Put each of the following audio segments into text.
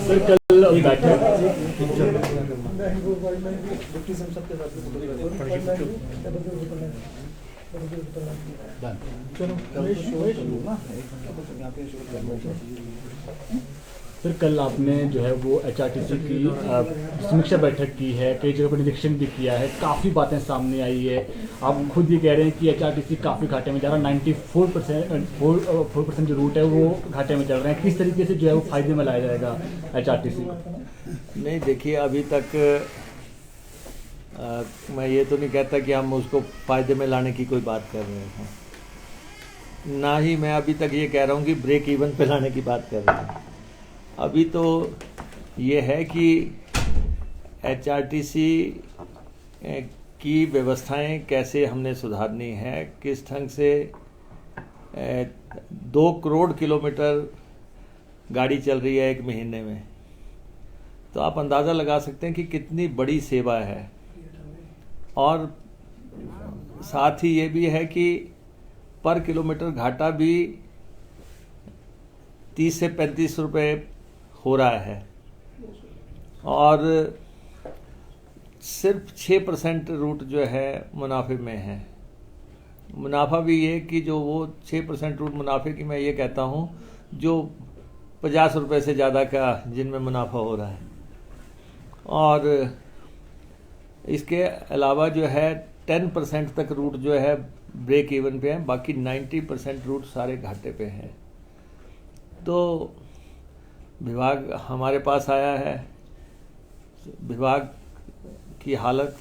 Sir कल बैठक sir कल आपने जो है वो एचआरटीसी की समीक्षा बैठक की है, कई जगह पर निरीक्षण भी किया है, काफ़ी बातें सामने आई है। आप खुद ये कह रहे हैं कि एचआरटीसी काफ़ी घाटे में जा रहा है, 94% जो रूट है वो घाटे में चल रहे हैं। किस तरीके से जो है वो फायदे में लाया जाएगा एचआरटीसी को? नहीं, देखिए अभी तक मैं ये तो नहीं कहता कि हम उसको फ़ायदे में लाने की कोई बात कर रहे हैं, ना ही मैं अभी तक ये कह रहा हूँ कि ब्रेक इवन पे लाने की बात कर रहे हैं। अभी तो ये है कि एचआरटीसी की व्यवस्थाएं कैसे हमने सुधारनी है, किस ढंग से 2 करोड़ किलोमीटर गाड़ी चल रही है एक महीने में, तो आप अंदाज़ा लगा सकते हैं कि कितनी बड़ी सेवा है। और साथ ही ये भी है कि पर किलोमीटर घाटा भी 30 से 35 रुपये हो रहा है और सिर्फ 6% रूट जो है मुनाफे में है। मुनाफा भी ये कि जो वो 6% रूट मुनाफे की मैं ये कहता हूँ जो 50 रुपये से ज़्यादा का जिनमें मुनाफा हो रहा है, और इसके अलावा जो है 10% तक रूट जो है ब्रेक इवन पे हैं, बाकी 90% रूट सारे घाटे पे हैं। तो विभाग हमारे पास आया है, विभाग की हालत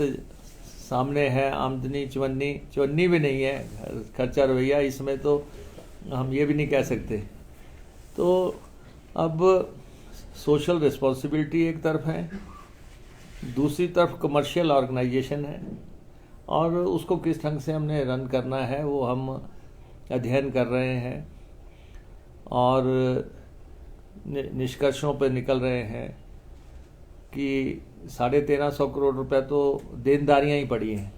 सामने है, आमदनी चवन्नी भी नहीं है, खर्चा रवैया इसमें तो हम ये भी नहीं कह सकते। तो अब सोशल रिस्पॉन्सिबिलिटी एक तरफ है, दूसरी तरफ कमर्शियल ऑर्गेनाइजेशन है, और उसको किस ढंग से हमने रन करना है वो हम अध्ययन कर रहे हैं और निष्कर्षों पर निकल रहे हैं कि 1350 करोड़ रुपए तो देनदारियां ही पड़ी हैं,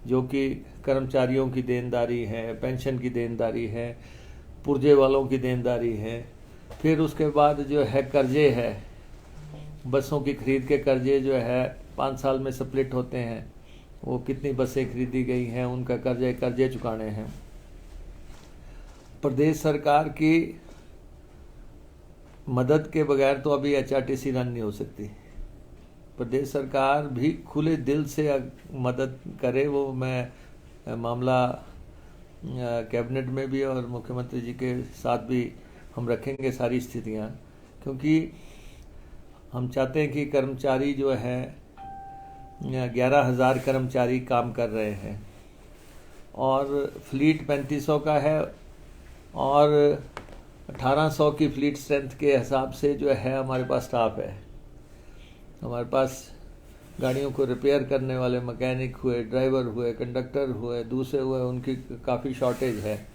जो कि कर्मचारियों की देनदारी है, पेंशन की देनदारी है, पुर्जे वालों की देनदारी है, फिर उसके बाद जो है कर्जे है, बसों की खरीद के कर्जे जो है 5 साल में स्प्लिट होते हैं, वो कितनी बसें खरीदी गई हैं उनका कर्जे चुकाने हैं। प्रदेश सरकार की मदद के बगैर तो अभी एचआरटीसी रन नहीं हो सकती। प्रदेश सरकार भी खुले दिल से मदद करे, वो मैं मामला कैबिनेट में भी और मुख्यमंत्री जी के साथ भी हम रखेंगे सारी स्थितियां, क्योंकि हम चाहते हैं कि कर्मचारी जो है 11,000 कर्मचारी काम कर रहे हैं और फ्लीट 3500 का है और 1800 की फ्लीट स्ट्रेंथ के हिसाब से जो है हमारे पास स्टाफ है। हमारे पास गाड़ियों को रिपेयर करने वाले मैकेनिक हुए, ड्राइवर हुए, कंडक्टर हुए, दूसरे हुए, उनकी काफ़ी शॉर्टेज है,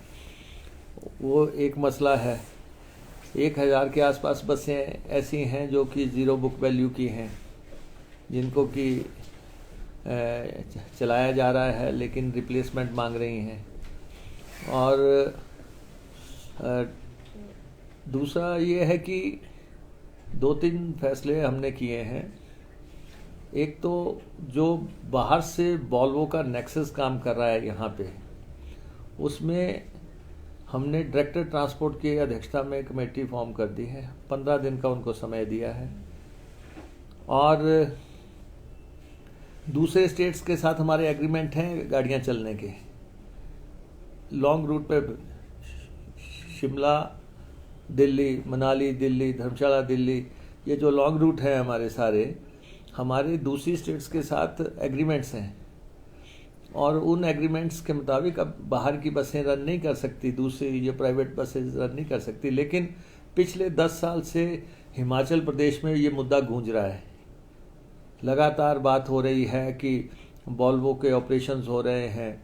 वो एक मसला है। 1000 के आसपास बसें ऐसी हैं जो कि ज़ीरो बुक वैल्यू की हैं, जिनको कि चलाया जा रहा है लेकिन रिप्लेसमेंट मांग रही हैं। और दूसरा ये है कि 2-3 फैसले हमने किए हैं। एक तो जो बाहर से वॉल्वो का नेक्सस काम कर रहा है यहाँ पे, उसमें हमने डायरेक्टर ट्रांसपोर्ट की अध्यक्षता में कमेटी फॉर्म कर दी है, 15 दिन का उनको समय दिया है। और दूसरे स्टेट्स के साथ हमारे एग्रीमेंट हैं गाड़ियाँ चलने के। लॉन्ग रूट पे शिमला दिल्ली, मनाली दिल्ली, धर्मशाला दिल्ली, ये जो लॉन्ग रूट है हमारे सारे, हमारे दूसरी स्टेट्स के साथ एग्रीमेंट्स हैं, और उन एग्रीमेंट्स के मुताबिक अब बाहर की बसें रन नहीं कर सकती, दूसरी ये प्राइवेट बसें रन नहीं कर सकती। लेकिन पिछले 10 साल से हिमाचल प्रदेश में ये मुद्दा गूंज रहा है, लगातार बात हो रही है कि वॉल्वो के ऑपरेशंस हो रहे हैं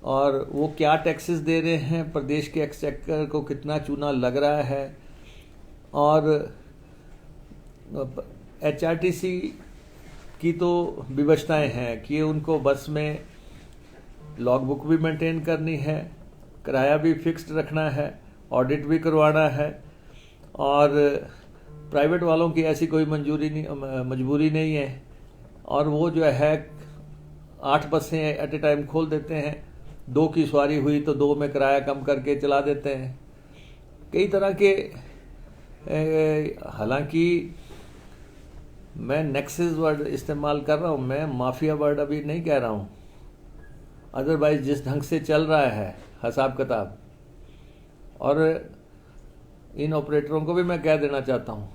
और वो क्या टैक्सेस दे रहे हैं, प्रदेश के एक्सचेकर को कितना चूना लग रहा है। और एचआरटीसी की तो विवशताएं हैं कि उनको बस में लॉग बुक भी मेंटेन करनी है, किराया भी फिक्स्ड रखना है, ऑडिट भी करवाना है, और प्राइवेट वालों की ऐसी कोई मजबूरी नहीं है, और वो जो है 8 बसें एट ए टाइम खोल देते हैं, 2 की सवारी हुई तो 2 में किराया कम करके चला देते हैं। कई तरह के, हालांकि मैं नेक्सस वर्ड इस्तेमाल कर रहा हूँ, मैं माफिया वर्ड अभी नहीं कह रहा हूँ। अदरवाइज जिस ढंग से चल रहा है हिसाब किताब, और इन ऑपरेटरों को भी मैं कह देना चाहता हूँ,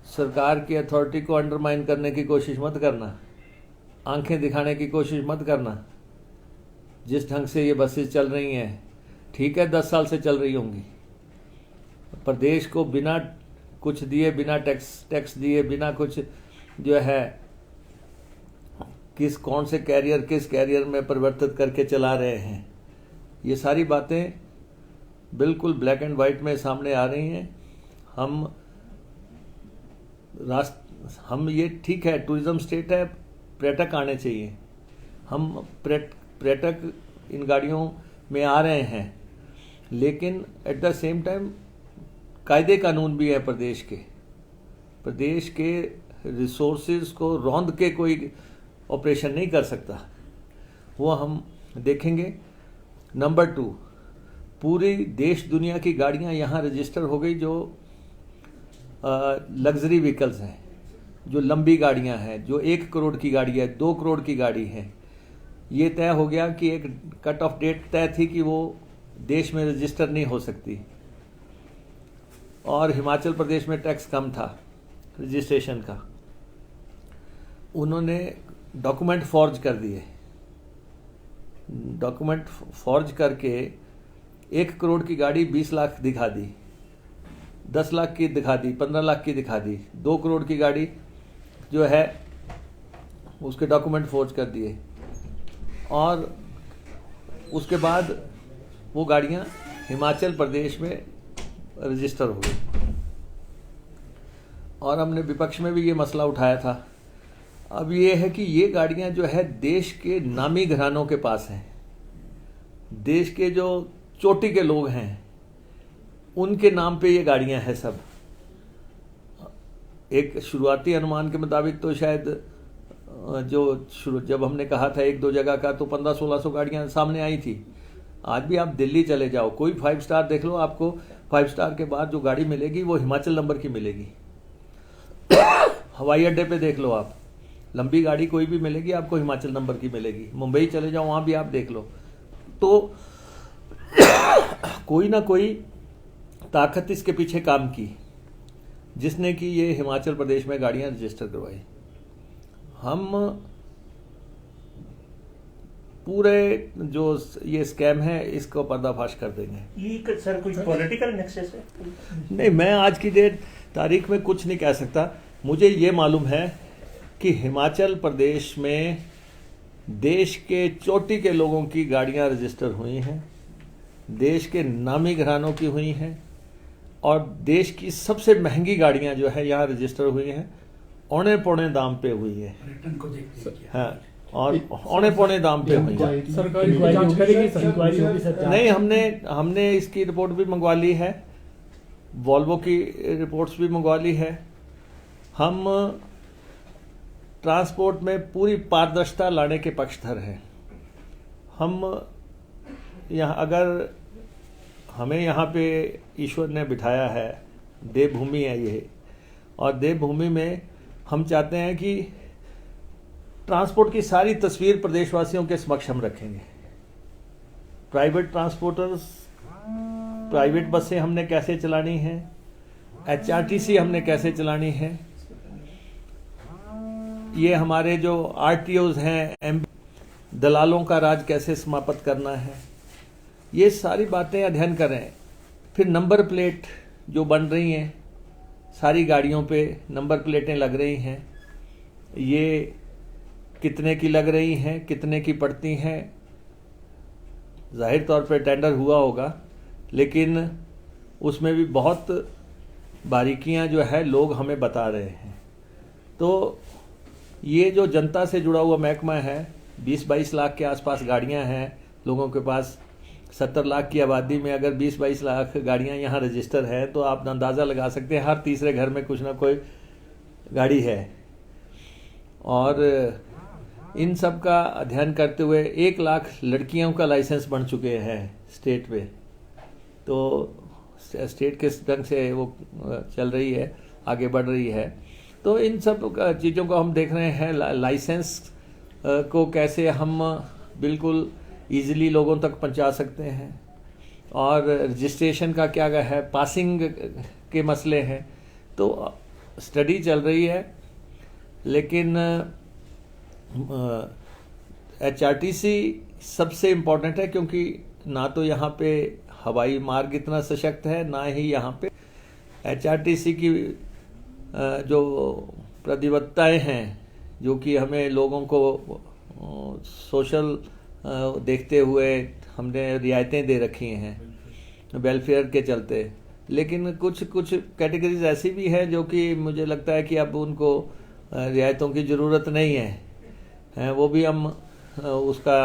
सरकार की अथॉरिटी को अंडरमाइन करने की कोशिश मत करना, आंखें दिखाने की कोशिश मत करना। जिस ढंग से ये बसेस चल रही हैं, ठीक है 10 साल से चल रही होंगी, प्रदेश को बिना कुछ दिए, बिना टैक्स दिए, बिना कुछ जो है कौन से कैरियर किस कैरियर में परिवर्तित करके चला रहे हैं। ये सारी बातें बिल्कुल ब्लैक एंड वाइट में सामने आ रही हैं। हम ये ठीक है, टूरिज्म स्टेट है, पर्यटक आने चाहिए, हम पर्यटक इन गाड़ियों में आ रहे हैं, लेकिन एट द सेम टाइम कायदे कानून भी है प्रदेश के रिसोर्सेज को रौंद के कोई ऑपरेशन नहीं कर सकता, वो हम देखेंगे। नंबर 2, पूरी देश दुनिया की गाड़ियां यहाँ रजिस्टर हो गई जो लग्जरी व्हीकल्स हैं, जो लंबी गाड़ियां हैं, जो 1 करोड़ की गाड़ी है, 2 करोड़ की गाड़ी है। ये तय हो गया कि एक कट ऑफ डेट तय थी कि वो देश में रजिस्टर नहीं हो सकती, और हिमाचल प्रदेश में टैक्स कम था रजिस्ट्रेशन का। उन्होंने डॉक्यूमेंट फॉर्ज कर दिए, डॉक्यूमेंट फॉर्ज करके 1 करोड़ की गाड़ी 20 लाख दिखा दी, 10 लाख की दिखा दी, 15 लाख की दिखा दी। 2 करोड़ की गाड़ी जो है उसके डॉक्यूमेंट फॉर्ज कर दिए, और उसके बाद वो गाड़ियां हिमाचल प्रदेश में रजिस्टर हो गई। और हमने विपक्ष में भी ये मसला उठाया था। अब ये है कि ये गाड़ियां जो है देश के नामी घरानों के पास हैं, देश के जो चोटी के लोग हैं उनके नाम पे ये गाड़ियां हैं सब। एक शुरुआती अनुमान के मुताबिक तो शायद जब हमने कहा था 1-2 जगह का, तो 1500-1600 गाड़ियां सामने आई थी। आज भी आप दिल्ली चले जाओ, कोई 5 स्टार देख लो, आपको 5 स्टार के बाद जो गाड़ी मिलेगी वो हिमाचल नंबर की मिलेगी। हवाई अड्डे पे देख लो आप, लंबी गाड़ी कोई भी मिलेगी आपको हिमाचल नंबर की मिलेगी। मुंबई चले जाओ, वहां भी आप देख लो। तो कोई ना कोई ताकत इसके पीछे काम की, जिसने कि ये हिमाचल प्रदेश में गाड़ियां रजिस्टर करवाई। हम पूरे जो ये स्कैम है इसको पर्दाफाश कर देंगे। ये सर कोई पॉलिटिकल नेक्सस है? नहीं, मैं आज की तारीख में कुछ नहीं कह सकता। मुझे ये मालूम है कि हिमाचल प्रदेश में देश के चोटी के लोगों की गाड़ियां रजिस्टर हुई हैं, देश के नामी घरानों की हुई हैं, और देश की सबसे महंगी गाड़ियां जो है यहाँ रजिस्टर हुई हैं, औने पौने दाम पे हुई है। हाँ, और औने पौने दाम पे हुई है। सरकार जांच करेगी, इंक्वायरी होगी सर? नहीं, हमने इसकी रिपोर्ट भी मंगवा ली है, वॉल्वो की रिपोर्ट्स भी मंगवा ली है। हम ट्रांसपोर्ट में पूरी पारदर्शिता लाने के पक्षधर हैं। हम यहाँ, अगर हमें यहाँ पे ईश्वर ने बिठाया है, देवभूमि है ये, और देवभूमि में हम चाहते हैं कि ट्रांसपोर्ट की सारी तस्वीर प्रदेशवासियों के समक्ष हम रखेंगे। प्राइवेट ट्रांसपोर्टर्स, प्राइवेट बसें हमने कैसे चलानी है, HRTC हमने कैसे चलानी है, ये हमारे जो RTOs हैं, दलालों का राज कैसे समाप्त करना है, ये सारी बातें अध्ययन करें। फिर नंबर प्लेट जो बन रही हैं, सारी गाड़ियों पे नंबर प्लेटें लग रही हैं, ये कितने की लग रही हैं, कितने की पड़ती हैं। जाहिर तौर पे टेंडर हुआ होगा, लेकिन उसमें भी बहुत बारीकियां जो है लोग हमें बता रहे हैं। तो ये जो जनता से जुड़ा हुआ महकमा है, 20-22 लाख के आसपास गाड़ियां हैं लोगों के पास, 70 लाख की आबादी में अगर 20-22 लाख गाड़ियां यहाँ रजिस्टर है तो आप अंदाज़ा लगा सकते हैं हर तीसरे घर में कुछ ना कोई गाड़ी है। और इन सब का अध्ययन करते हुए 1 लाख लड़कियों का लाइसेंस बन चुके हैं स्टेट पे। तो स्टेट किस ढंग से वो चल रही है, आगे बढ़ रही है। तो इन सब चीज़ों को हम देख रहे हैं। लाइसेंस को कैसे हम बिल्कुल इजीली लोगों तक पहुंचा सकते हैं, और रजिस्ट्रेशन का क्या है, पासिंग के मसले हैं। तो स्टडी चल रही है, लेकिन HRTC सबसे इम्पोर्टेंट है, क्योंकि ना तो यहाँ पे हवाई मार्ग इतना सशक्त है, ना ही यहाँ पे HRTC की जो प्रतिबद्धताएं हैं, जो कि हमें लोगों को सोशल देखते हुए हमने रियायतें दे रखी हैं वेलफेयर के चलते। लेकिन कुछ कैटेगरीज ऐसी भी हैं जो कि मुझे लगता है कि अब उनको रियायतों की ज़रूरत नहीं है, वो भी हम उसका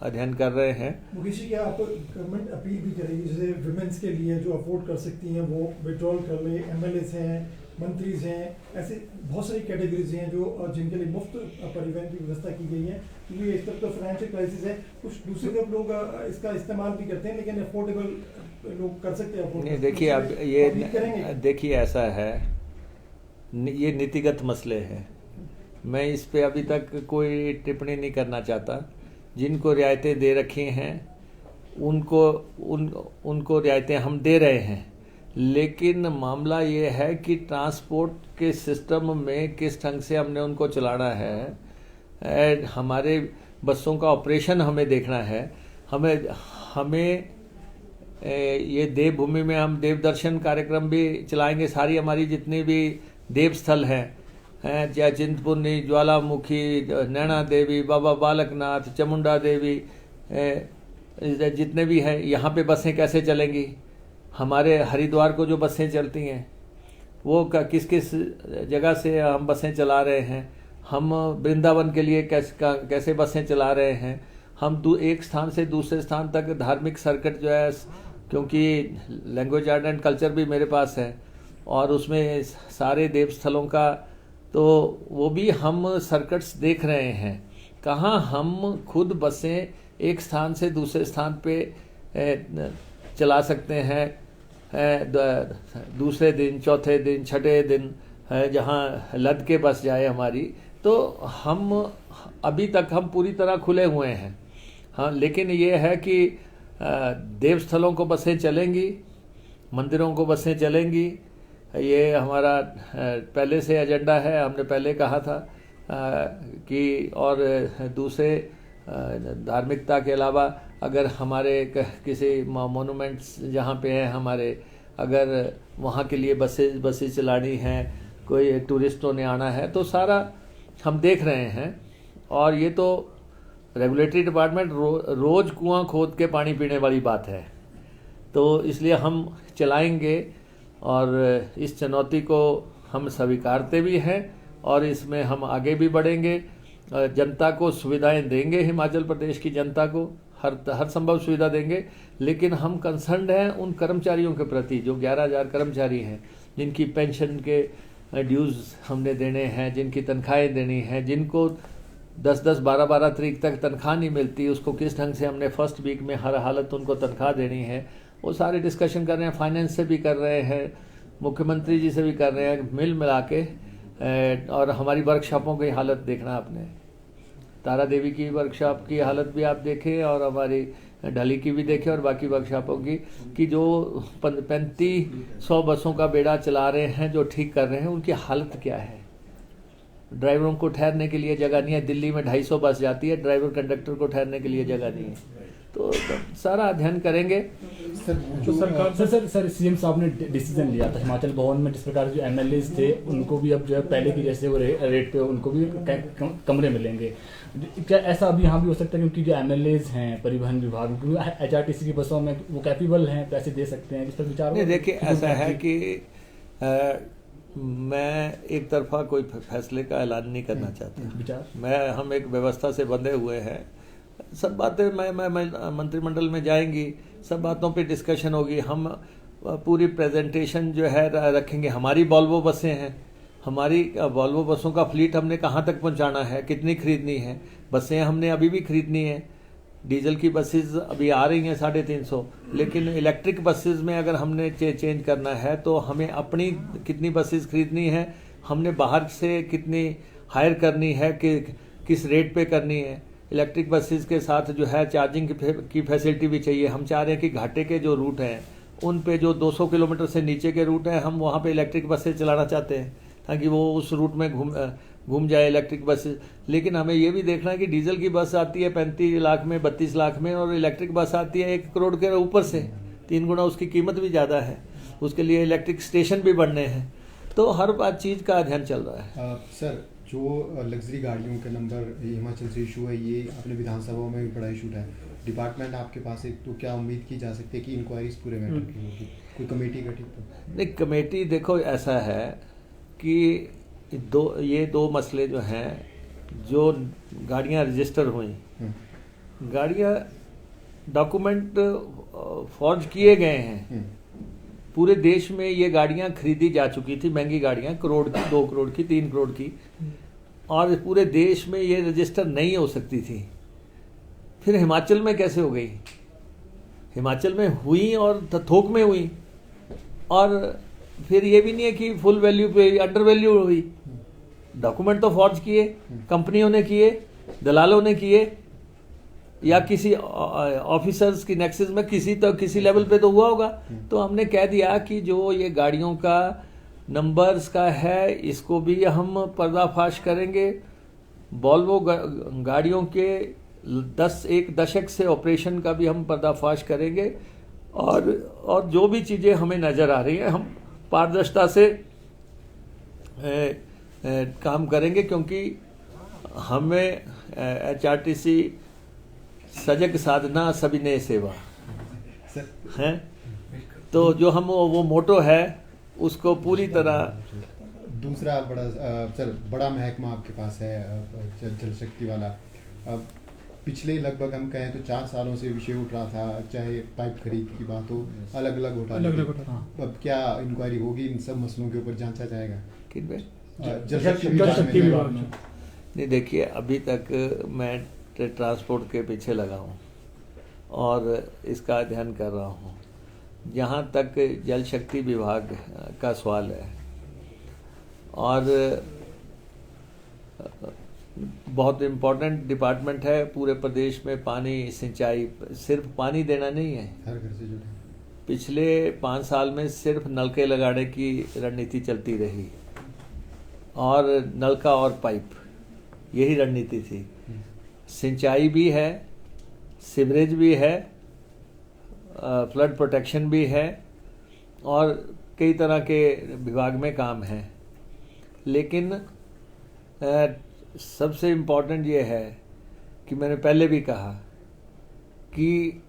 अध्ययन कर रहे हैं। मुकेश जी, क्या आप गवर्नमेंट अपील भी करेगी जैसे विमेंस के लिए जो अफोर्ड कर सकती हैं वो विड्रॉल कर ले, MLAs हैं, मंत्रीज हैं, ऐसे बहुत सारी कैटेगरीज हैं जो जिनके लिए मुफ्त परिवहन की व्यवस्था की गई है, क्योंकि इस तरफ तो फाइनेंशियल क्राइसिस है। कुछ दूसरी तरफ लोग इसका इस्तेमाल भी करते हैं, लेकिन अफोर्डेबल लोग कर सकते हैं अफोर्ड। नहीं, देखिए अब ये देखिए ऐसा है, ये नीतिगत मसले हैं। मैं इस पे अभी तक कोई टिप्पणी नहीं करना चाहता। जिनको रियायतें दे रखी हैं उनको रियायतें हम दे रहे हैं, लेकिन मामला ये है कि ट्रांसपोर्ट के सिस्टम में किस ढंग से हमने उनको चलाना है। हमारे बसों का ऑपरेशन हमें देखना है। हमें ये देवभूमि में हम देव दर्शन कार्यक्रम भी चलाएंगे। सारी हमारी जितनी भी देव स्थल हैं, चाहे चिंतपूर्णी, ज्वालामुखी, नैना देवी, बाबा बालकनाथ, चामुंडा देवी, जितने भी हैं, यहाँ पे बसें कैसे चलेंगी। हमारे हरिद्वार को जो बसें चलती हैं वो किस किस जगह से हम बसें चला रहे हैं। हम वृंदावन के लिए कैसे बसें चला रहे हैं। हम एक स्थान से दूसरे स्थान तक धार्मिक सर्किट जो है, क्योंकि लैंग्वेज आर्ट एंड कल्चर भी मेरे पास है और उसमें सारे देव स्थलों का, तो वो भी हम सर्किट्स देख रहे हैं। कहाँ हम खुद बसें एक स्थान से दूसरे स्थान पे चला सकते हैं, दूसरे दिन, चौथे दिन, छठे दिन, जहाँ लद के बस जाए हमारी। तो हम अभी तक हम पूरी तरह खुले हुए हैं। हाँ, लेकिन ये है कि देव स्थलों को बसें चलेंगी, मंदिरों को बसें चलेंगी। ये हमारा पहले से एजेंडा है। हमने पहले कहा था कि और दूसरे धार्मिकता के अलावा अगर हमारे किसी मोनूमेंट्स जहाँ पे हैं हमारे, अगर वहाँ के लिए बसें चलानी हैं, कोई टूरिस्टों ने आना है, तो सारा हम देख रहे हैं। और ये तो रेगुलेटरी डिपार्टमेंट रोज़ कुआं खोद के पानी पीने वाली बात है, तो इसलिए हम चलाएंगे और इस चुनौती को हम स्वीकारते भी हैं और इसमें हम आगे भी बढ़ेंगे। जनता को सुविधाएं देंगे, हिमाचल प्रदेश की जनता को हर संभव सुविधा देंगे। लेकिन हम कंसर्न्ड हैं उन कर्मचारियों के प्रति जो 11,000 कर्मचारी हैं, जिनकी पेंशन के ड्यूज़ हमने देने हैं, जिनकी तनख्वाहें देनी हैं, जिनको 10-10, 12-12 तारीख तक तनख्वाह नहीं मिलती, उसको किस ढंग से हमने फर्स्ट वीक में हर हालत उनको तनख्वाह देनी है। वो सारे डिस्कशन कर रहे हैं, फाइनेंस से भी कर रहे हैं, मुख्यमंत्री जी से भी कर रहे हैं, मिला के। और हमारी वर्कशॉपों की हालत देखना आपने, तारा देवी की वर्कशॉप की हालत भी आप देखें और हमारी ढली की भी देखें और बाकी वर्कशॉपों की, कि जो 3500 बसों का बेड़ा चला रहे हैं, जो ठीक कर रहे हैं, उनकी हालत क्या है। ड्राइवरों को ठहरने के लिए जगह नहीं है। दिल्ली में 250 बस जाती है, ड्राइवर कंडक्टर को ठहरने के लिए जगह नहीं है। तो सारा अध्ययन करेंगे। तो सरकार सर सीएम साहब ने डिसीजन लिया था हिमाचल भवन में, जिस प्रकार जो MLAs थे उनको भी अब जो है पहले की जैसे वो रेट पे उनको भी कमरे मिलेंगे। क्या ऐसा अभी यहाँ भी हो सकता है, क्योंकि जो MLAs हैं परिवहन विभाग, क्योंकि HRTC की बसों में वो कैपेबल हैं, पैसे दे सकते हैं, इस पर विचार? नहीं, देखिए ऐसा है कि मैं एक तरफा कोई फैसले का ऐलान नहीं करना चाहता। विचार हम एक व्यवस्था से बंधे हुए हैं सब बातें मैं मंत्रिमंडल में जाएंगी, सब बातों पे डिस्कशन होगी। हम पूरी प्रेजेंटेशन जो है रखेंगे। हमारी वॉल्वो बसें हैं, हमारी वॉल्वो बसों का फ्लीट हमने कहाँ तक पहुँचाना है, कितनी खरीदनी है, बसें हमने अभी भी खरीदनी है। डीजल की बसेस अभी आ रही हैं 350, लेकिन इलेक्ट्रिक बसेस में अगर हमने चेंज करना है तो हमें अपनी कितनी बसेस खरीदनी है, हमने बाहर से कितनी हायर करनी है, कि किस रेट पे करनी है। इलेक्ट्रिक बसेस के साथ जो है चार्जिंग की फैसिलिटी भी चाहिए। हम चाह रहे हैं कि घाटे के जो रूट हैं उन पे जो 200 किलोमीटर से नीचे के रूट हैं, हम वहाँ पे इलेक्ट्रिक बसेस चलाना चाहते हैं ताकि वो उस रूट में घूम जाए इलेक्ट्रिक बसेस। लेकिन हमें ये भी देखना है कि डीजल की बस आती है 35 लाख में, 32 लाख में, और इलेक्ट्रिक बस आती है 1 करोड़ के ऊपर से, 3 गुना उसकी कीमत भी ज़्यादा है। उसके लिए इलेक्ट्रिक स्टेशन भी बढ़ने हैं। तो हर बात चीज़ का अध्ययन चल रहा है। सर, जो लग्जरी गाड़ियों के नंबर हिमाचल से इशू है, ये आपने विधानसभा में भी बड़ा इशू है। डिपार्टमेंट आपके पास है, तो क्या उम्मीद की जा सकती है कि इंक्वायरीज पूरे मैटर की होगी? कोई कमेटी गठित तो नहीं, कमेटी देखो ऐसा है कि ये दो मसले जो हैं, जो गाड़ियां रजिस्टर हुई, गाड़ियां डॉक्यूमेंट फॉर्ज किए गए हैं, पूरे देश में ये गाड़ियां खरीदी जा चुकी थी, महंगी गाड़ियां, करोड़ की, 2 करोड़ की, 3 करोड़ की, और पूरे देश में ये रजिस्टर नहीं हो सकती थी। फिर हिमाचल में कैसे हो गई? हिमाचल में हुई और थोक में हुई, और फिर ये भी नहीं है कि फुल वैल्यू पे, अंडर वैल्यू हुई। डॉक्यूमेंट तो फॉर्ज किए, कंपनियों ने किए, दलालों ने किए, या किसी ऑफिसर्स की नेक्सेस में किसी लेवल पे तो हुआ होगा। तो हमने कह दिया कि जो ये गाड़ियों का नंबर्स का है, इसको भी हम पर्दाफाश करेंगे। वॉल्वो गाड़ियों के 1 दशक से ऑपरेशन का भी हम पर्दाफाश करेंगे, और जो भी चीज़ें हमें नज़र आ रही हैं हम पारदर्शिता से काम करेंगे, क्योंकि हमें HRTC सजग साधना सविनय सेवा है। तो जो हम वो मोटो है उसको पूरी तरह। दूसरा बड़ा महकमा आपके पास है, जल शक्ति वाला। पिछले लगभग हम कहें तो 4 सालों से विषय उठ रहा था, चाहे पाइप खरीद की बात हो, अलग अलग घोटाले। अब क्या इंक्वायरी होगी इन सब मसलों के ऊपर, जांचा जाएगा? जल शक्ति विभाग में। नहीं, देखिए, अभी तक मैं ट्रांसपोर्ट के पीछे लगा हूँ और इसका अध्ययन कर रहा हूँ। जहाँ तक जल शक्ति विभाग का सवाल है, और बहुत इम्पोर्टेंट डिपार्टमेंट है पूरे प्रदेश में। पानी, सिंचाई, सिर्फ पानी देना नहीं है, हर घर से जुड़े। पिछले 5 साल में सिर्फ नलके लगाने की रणनीति चलती रही, और नलका और पाइप, यही रणनीति थी। सिंचाई भी है, सीवरेज भी है, फ्लड प्रोटेक्शन भी है, और कई तरह के विभाग में काम है। लेकिन सबसे इम्पोर्टेंट ये है कि मैंने पहले भी कहा कि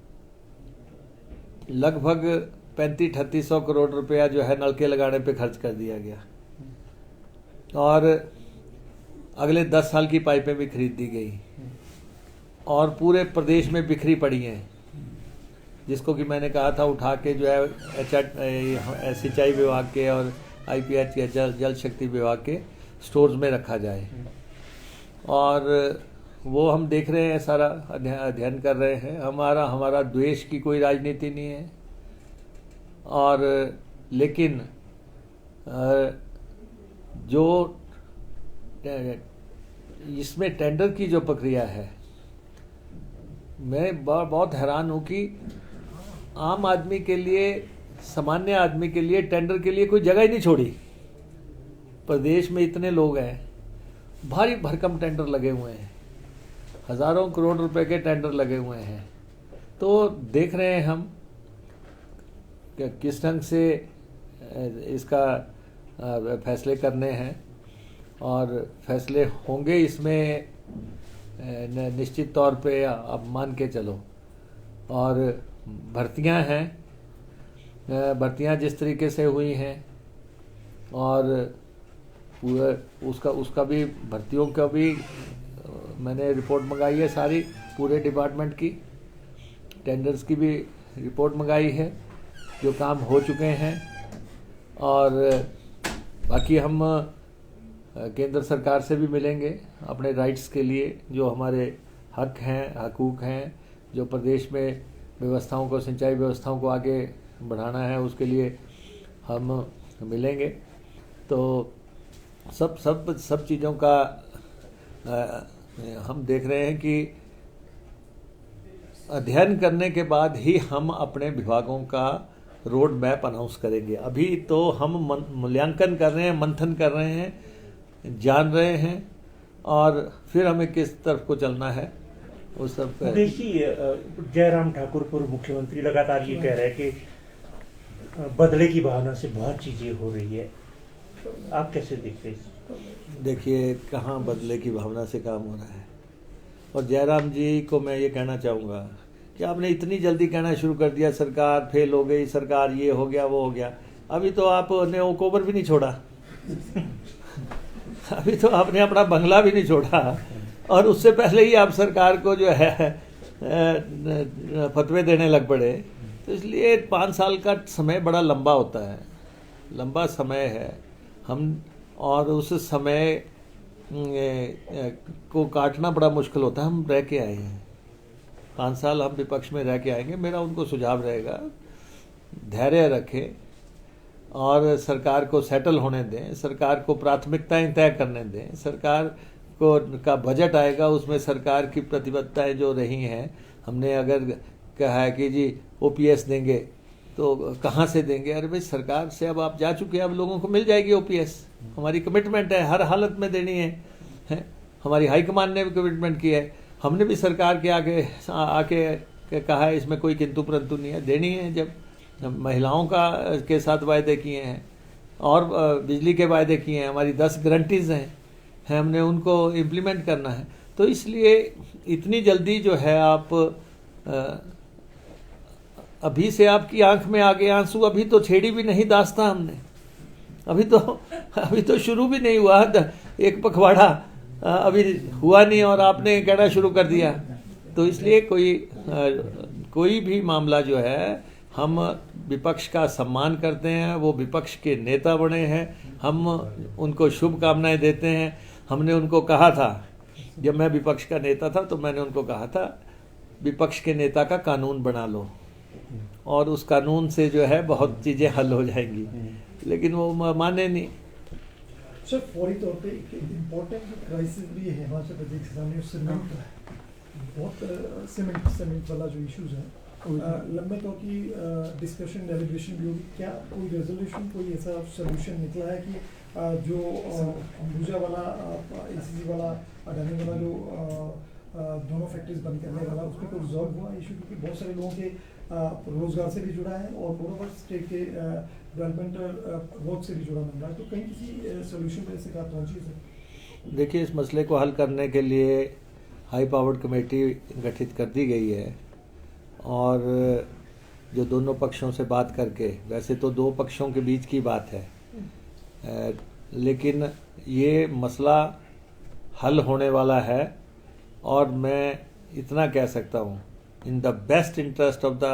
लगभग 3500-3800 करोड़ रुपया जो है नलके लगाने पे खर्च कर दिया गया, और अगले 10 साल की पाइपें भी खरीद दी गई, और पूरे प्रदेश में बिखरी पड़ी हैं, जिसको कि मैंने कहा था उठा के जो है सिंचाई विभाग के और IPH या जल शक्ति विभाग के स्टोर्स में रखा जाए। और वो हम देख रहे हैं, सारा अध्ययन कर रहे हैं। हमारा द्वेष की कोई राजनीति नहीं है, और लेकिन जो इसमें टेंडर की जो प्रक्रिया है, मैं बहुत हैरान हूँ कि आम आदमी के लिए, सामान्य आदमी के लिए टेंडर के लिए कोई जगह ही नहीं छोड़ी। प्रदेश में इतने लोग हैं, भारी भरकम टेंडर लगे हुए हैं, हजारों करोड़ रुपए के टेंडर लगे हुए हैं। तो देख रहे हैं हम कि किस ढंग से इसका फैसले करने हैं, और फैसले होंगे इसमें निश्चित तौर पे, आप मान के चलो। और भर्तियां हैं, भर्तियां जिस तरीके से हुई हैं, और पूरा उसका भी, भर्तियों का भी मैंने रिपोर्ट मंगाई है सारी, पूरे डिपार्टमेंट की, टेंडर्स की भी रिपोर्ट मंगाई है, जो काम हो चुके हैं। और बाकी हम केंद्र सरकार से भी मिलेंगे अपने राइट्स के लिए, जो हमारे हक हैं, हकूक़ हैं, जो प्रदेश में व्यवस्थाओं को, सिंचाई व्यवस्थाओं को आगे बढ़ाना है, उसके लिए हम मिलेंगे। तो सब चीज़ों का हम देख रहे हैं कि अध्ययन करने के बाद ही हम अपने विभागों का रोड मैप अनाउंस करेंगे। अभी तो हम मूल्यांकन कर रहे हैं, मंथन कर रहे हैं, जान रहे हैं, और फिर हमें किस तरफ को चलना है वो सब। जयराम ठाकुर पूर्व मुख्यमंत्री लगातार ये कह रहे हैं कि बदले की भावना से बहुत चीजें हो रही है, आप कैसे देखते हैं? देखिए, कहाँ बदले की भावना से काम हो रहा है। और जयराम जी को मैं ये कहना चाहूँगा कि आपने इतनी जल्दी कहना शुरू कर दिया सरकार फेल हो गई, सरकार ये हो गया वो हो गया। अभी तो आपने ओकोबर भी नहीं छोड़ा अभी तो आपने अपना बंगला भी नहीं छोड़ा, और उससे पहले ही आप सरकार को जो है फतवे देने लग पड़े। तो इसलिए 5 साल का समय बड़ा लंबा होता है, लंबा समय है। हम और उस समय को काटना बड़ा मुश्किल होता है। हम रह के आए हैं, 5 साल हम विपक्ष में रह के आएंगे। मेरा उनको सुझाव रहेगा, धैर्य रखें और सरकार को सेटल होने दें, सरकार को प्राथमिकताएं तय करने दें। सरकार को का बजट आएगा, उसमें सरकार की प्रतिबद्धताएं जो रही हैं, हमने अगर कहा है कि जी ओपीएस देंगे तो कहाँ से देंगे? अरे भाई, सरकार से अब आप जा चुके हैं, अब लोगों को मिल जाएगी ओपीएस। हमारी कमिटमेंट है, हर हालत में देनी है। हमारी हाईकमान ने भी कमिटमेंट की है, हमने भी सरकार के आके कहा है, इसमें कोई किंतु परंतु नहीं है, देनी है। जब महिलाओं के साथ वायदे किए हैं और बिजली के वायदे किए हैं, हमारी 10 गारंटीज हैं, हमने उनको इम्प्लीमेंट करना है। तो इसलिए इतनी जल्दी जो है आप अभी से आपकी आंख में आ गए आंसू, अभी तो छेड़ी भी नहीं दास्तां हमने, अभी तो शुरू भी नहीं हुआ, एक पखवाड़ा अभी हुआ नहीं और आपने कहना शुरू कर दिया। तो इसलिए कोई भी मामला जो है, हम विपक्ष का सम्मान करते हैं, वो विपक्ष के नेता बने हैं, हम उनको शुभकामनाएं देते हैं। हमने उनको कहा था, जब मैं विपक्ष का नेता था तो मैंने उनको कहा था, विपक्ष के नेता का कानून बना लो और उस कानून से जो है बहुत चीज़ें हल हो जाएंगी, लेकिन वो माने नहीं। सर, फौरी तौर पे एक इम्पोर्टेंट क्राइसिस भी है हिमाचल प्रदेश के सामने, सीमेंट का बहुत सीमेंट वाला जो इश्यूज है, लंबे तौर की डिस्कशन डेलिब्रेशन भी होगी। क्या कोई रेजोल्यूशन, कोई ऐसा सोल्यूशन निकला है कि जो अंबुजा वाला, एसीसी वाला, अडानी वाला जो दोनों फैक्ट्रीज बंद करने वाला, उसमें कोई रिजॉल्व हुआ इशू? क्योंकि बहुत सारे लोगों के रोजगार से भी जुड़ा है और मोरोवर स्टेट के डेवलपमेंटल वर्क से भी जुड़ा मामला है। तो कहीं किसी सोल्यूशन पर ऐसे कहा पहुंची है? देखिए, इस मसले को हल करने के लिए हाई पावर्ड कमेटी गठित कर दी गई है, और जो दोनों पक्षों से बात करके, वैसे तो 2 पक्षों के बीच की बात है, लेकिन ये मसला हल होने वाला है। और मैं इतना कह सकता हूँ, in the best interest of the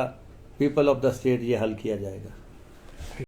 people of the state ये हल किया जाएगा।